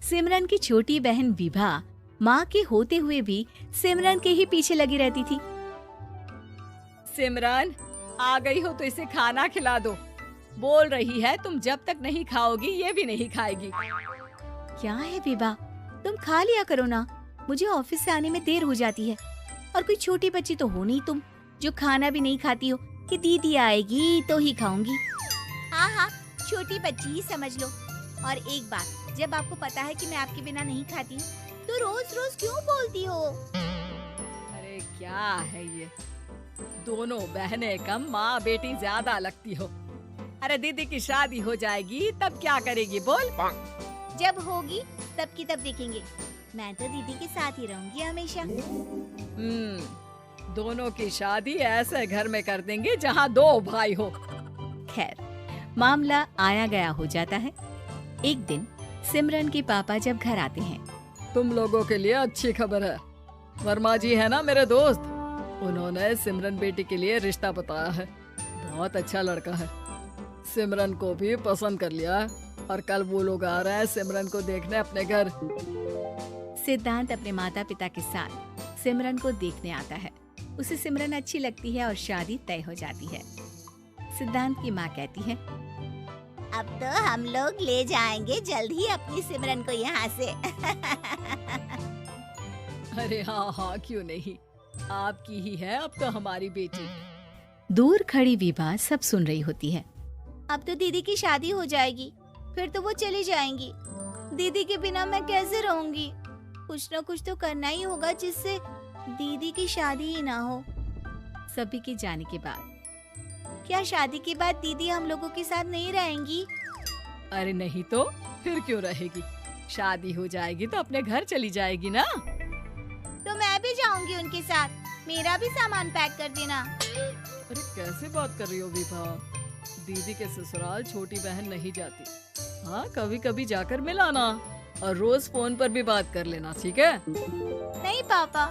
सिमरन की छोटी बहन विभा माँ के होते हुए भी सिमरन के ही पीछे लगी रहती थी। सिमरन, आ गई हो तो इसे खाना खिला दो। बोल रही है तुम जब तक नहीं खाओगी ये भी नहीं खाएगी। क्या है विभा, तुम खा लिया करो ना, मुझे ऑफिस से आने में देर हो जाती है। और कोई छोटी बच्ची तो हो नहीं तुम जो खाना भी नहीं खाती हो कि दीदी आएगी तो ही खाऊंगी। हाँ हाँ, छोटी बच्ची ही समझ लो। और एक बात, जब आपको पता है कि मैं आपके बिना नहीं खाती हूँ तो रोज रोज क्यों बोलती हो? अरे क्या है ये, दोनों बहनें कम माँ बेटी ज्यादा लगती हो। अरे दीदी की शादी हो जाएगी तब क्या करेगी बोल? जब होगी तब की तब देखेंगे। मैं तो दीदी के साथ ही रहूंगी हमेशा। दोनों की शादी ऐसे घर में कर देंगे जहाँ दो भाई हो। खैर, मामला आया गया हो जाता है। एक दिन सिमरन के पापा जब घर आते हैं। तुम लोगों के लिए अच्छी खबर है। वर्मा जी है ना मेरे दोस्त, उन्होंने सिमरन बेटी के लिए रिश्ता बताया है। बहुत अच्छा लड़का है, सिमरन को भी पसंद कर लिया है और कल वो लोग आ रहे हैं सिमरन को देखने अपने घर। सिद्धांत अपने माता पिता के साथ सिमरन को देखने आता है। उसे सिमरन अच्छी लगती है और शादी तय हो जाती है। सिद्धांत की माँ कहती है, अब तो हम लोग ले जाएंगे जल्द ही अपनी सिमरन को यहाँ से। अरे हाँ हाँ, क्यों नहीं, आपकी ही है अब तो हमारी बेटी। दूर खड़ी विभा सब सुन रही होती है। अब तो दीदी की शादी हो जाएगी, फिर तो वो चली जाएंगी। दीदी के बिना मैं कैसे रहूंगी? कुछ न कुछ तो करना ही होगा जिससे दीदी की शादी ही ना हो। सभी के जाने के बाद क्या शादी के बाद दीदी हम लोगों के साथ नहीं रहेंगी? अरे नहीं तो फिर क्यों रहेगी, शादी हो जाएगी तो अपने घर चली जाएगी ना। तो मैं भी जाऊंगी उनके साथ, मेरा भी सामान पैक कर देना। अरे कैसे बात कर रही हो विभा, दीदी के ससुराल छोटी बहन नहीं जाती। हाँ, कभी कभी जाकर मिलाना और रोज फोन पर भी बात कर लेना, ठीक है? नहीं पापा,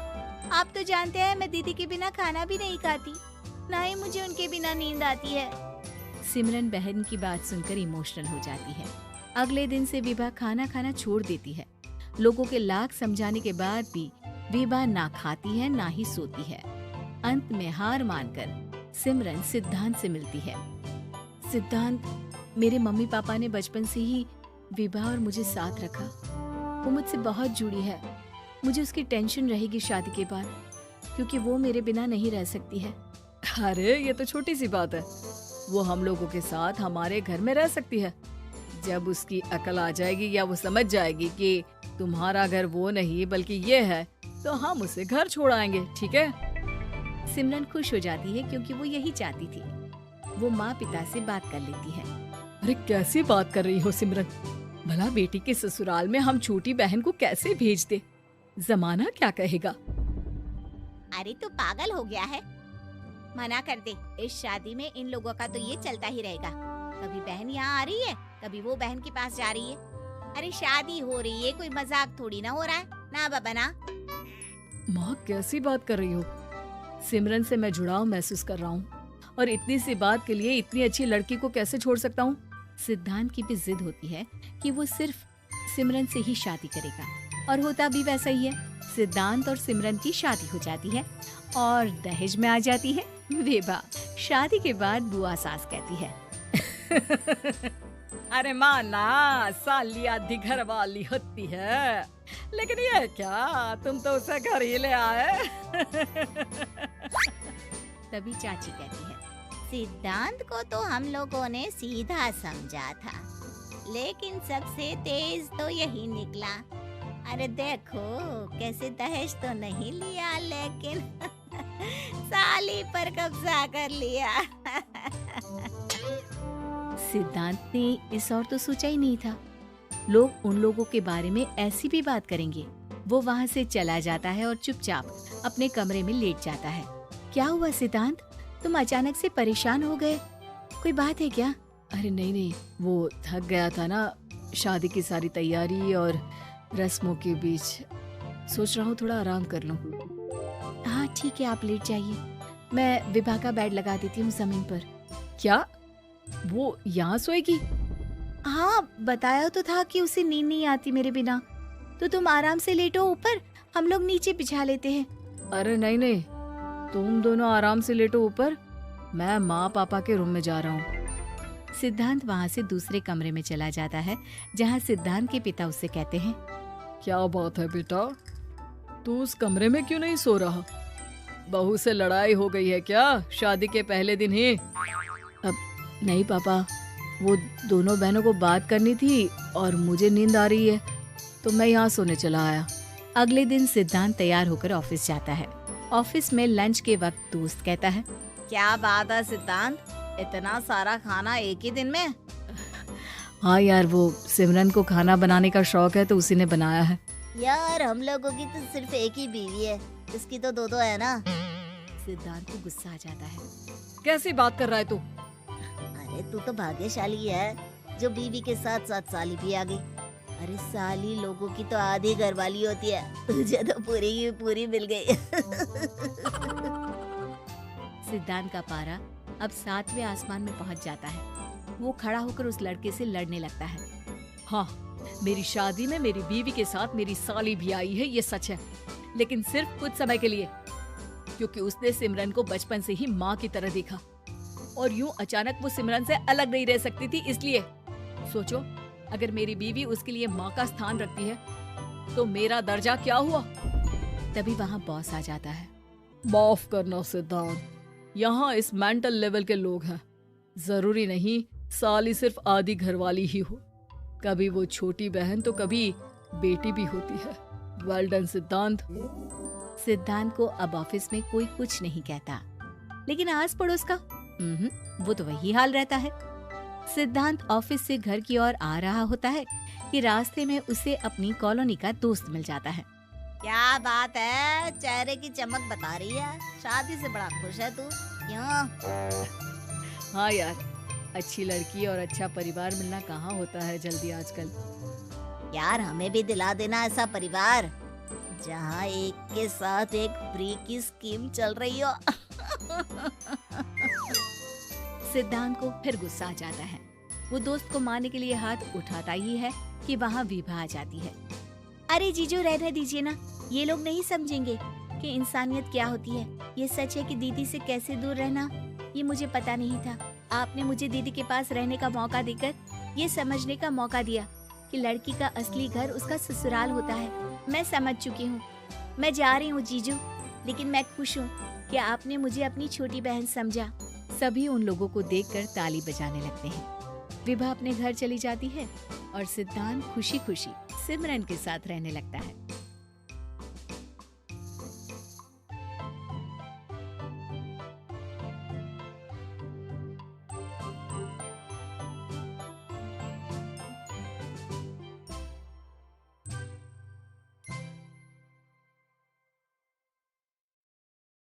आप तो जानते हैं मैं दीदी के बिना खाना भी नहीं खाती, ना ही मुझे उनके बिना नींद आती है। सिमरन बहन की बात सुनकर इमोशनल हो जाती है। अगले दिन से विभा खाना खाना छोड़ देती है। लोगों के लाख समझाने के बाद भी विभा ना खाती है ना ही सोती है। अंत में हार मानकर सिमरन सिद्धांत से मिलती है। सिद्धांत, मेरे मम्मी पापा ने बचपन से ही विभा और मुझे साथ रखा। वो मुझसे बहुत जुड़ी है। मुझे उसकी टेंशन रहेगी शादी के बाद, क्योंकि वो मेरे बिना नहीं रह सकती है। अरे ये तो छोटी सी बात है, वो हम लोगों के साथ हमारे घर में रह सकती है। जब उसकी अकल आ जाएगी या वो समझ जाएगी कि तुम्हारा घर वो नहीं बल्कि ये है, तो हम उसे घर छोड़ आएंगे, ठीक है? सिमरन खुश हो जाती है क्योंकि वो यही चाहती थी। वो माँ पिता से बात कर लेती है। अरे कैसी बात कर रही हो सिमरन, भला बेटी के ससुराल में हम छोटी बहन को कैसे भेज दे? जमाना क्या कहेगा? अरे तू पागल हो गया है, मना कर दे। इस शादी में इन लोगों का तो ये चलता ही रहेगा। कभी बहन यहाँ आ रही है, कभी वो बहन के पास जा रही है। अरे शादी हो रही है, कोई मजाक थोड़ी ना हो रहा है ना बाबा ना। माँ कैसी बात कर रही हो? सिमरन से मैं जुड़ाव महसूस कर रहा हूँ और इतनी सी बात के लिए इतनी अच्छी लड़की को कैसे छोड़ सकता हूँ? सिद्धांत की भी जिद होती है कि वो सिर्फ सिमरन से ही शादी करेगा और होता भी वैसा ही है। सिद्धांत और सिमरन की शादी हो जाती है और दहेज में आ जाती है विभा। शादी के बाद बुआ सास कहती है, अरे माँ ना, साली आधी घर वाली होती है, लेकिन ये क्या, तुम तो उसे घर ही ले आए। तभी चाची कहती है, सिद्धांत को तो हम लोगों ने सीधा समझा था, लेकिन सबसे तेज तो यही निकला। अरे देखो कैसे दहेज तो नहीं लिया, लेकिन साली पर कब्जा कर लिया। सिद्धांत ने इस और तो सोचा ही नहीं था, लोग उन लोगों के बारे में ऐसी भी बात करेंगे। वो वहाँ से चला जाता है और चुपचाप अपने कमरे में लेट जाता है। क्या हुआ सिद्धांत, तुम अचानक से परेशान हो गए, कोई बात है क्या? अरे नहीं, वो थक गया था ना, शादी की सारी तैयारी और रस्मों के बीच, सोच रहा हूँ थोड़ा आराम कर लूँ। हाँ ठीक है, आप लेट जाइए, मैं विभा का बेड लगा देती हूँ जमीन पर। क्या वो यहाँ सोएगी? हाँ, बताया तो था कि उसे नींद नहीं आती मेरे बिना। तो तुम आराम से लेटो ऊपर, हम लोग नीचे बिछा लेते हैं। अरे नहीं नहीं, तुम दोनों आराम से लेटो ऊपर, मैं माँ पापा के रूम में जा रहा हूँ। सिद्धांत वहाँ से दूसरे कमरे में चला जाता है, जहाँ सिद्धांत के पिता उससे कहते हैं, क्या बात है बेटा, तू उस कमरे में क्यों नहीं सो रहा? बहू से लड़ाई हो गई है क्या शादी के पहले दिन ही? अब नहीं पापा, वो दोनों बहनों को बात करनी थी और मुझे नींद आ रही है, तो मैं यहाँ सोने चला आया। अगले दिन सिद्धांत तैयार होकर ऑफिस जाता है। ऑफिस में लंच के वक्त दोस्त कहता है, क्या बात है सिद्धांत, इतना सारा खाना एक ही दिन में? हाँ यार, वो सिमरन को खाना बनाने का शौक है तो उसी ने बनाया है। यार हम लोगों की तो सिर्फ एक ही बीवी है, इसकी तो दो दो है ना। सिद्धांत को गुस्सा आ जाता है। कैसी बात कर रहा है तू? अरे तू तो भाग्यशाली है जो बीवी के साथ साथ साली भी आ गई। अरे साली लोगों की तो आधी घरवाली होती है, तुझे तो पूरी की पूरी मिल गई। सिद्धांत का पारा अब 7वें आसमान में पहुंच जाता है। वो खड़ा होकर उस लड़के से लड़ने लगता है। हाँ, मेरी शादी में मेरी बीवी के साथ मेरी साली भी आई है, ये सच है, लेकिन सिर्फ कुछ समय के लिए, क्योंकि उसने सिमरन को बचपन से ही माँ की तरह देखा और यूं अचानक वो सिमरन से अलग नहीं रह सकती थी। इसलिए सोचो, अगर मेरी बीवी उसके लिए माँ का स्थान रखती है तो मेरा दर्जा क्या हुआ? तभी वहाँ बॉस आ जाता है। माफ करना सिद्धांत, यहाँ इस मेंटल लेवल के लोग हैं। जरूरी नहीं साली सिर्फ आधी घरवाली ही हो, कभी वो छोटी बहन तो कभी बेटी भी होती है। वेल डन सिद्धांत। सिद्धांत को अब ऑफिस में कोई कुछ नहीं कहता, लेकिन आस पड़ोस का वो तो वही हाल रहता है। सिद्धांत ऑफिस से घर की ओर आ रहा होता है कि रास्ते में उसे अपनी कॉलोनी का दोस्त मिल जाता है। क्या बात है, चेहरे की चमक बता रही है, शादी से बड़ा खुश है तू, क्यों? हाँ यार, अच्छी लड़की और अच्छा परिवार मिलना कहाँ होता है जल्दी आजकल। यार हमें भी दिला देना ऐसा परिवार जहाँ एक के साथ एक फ्री की स्कीम चल रही हो। सिद्धांत को फिर गुस्सा आ जाता है। वो दोस्त को मारने के लिए हाथ उठाता ही है कि वहाँ विभा आ जाती है। अरे जीजू, रहने दीजिए ना, ये लोग नहीं समझेंगे कि इंसानियत क्या होती है। ये सच है कि दीदी से कैसे दूर रहना, ये मुझे पता नहीं था। आपने मुझे दीदी के पास रहने का मौका देकर ये समझने का मौका दिया कि लड़की का असली घर उसका ससुराल होता है। मैं समझ चुकी हूँ, मैं जा रही हूँ जीजू, लेकिन मैं खुश हूँ कि आपने मुझे अपनी छोटी बहन समझा। सभी उन लोगों को देखकर ताली बजाने लगते हैं। विभा अपने घर चली जाती है और सिद्धांत खुशी खुशी सिमरन के साथ रहने लगता है।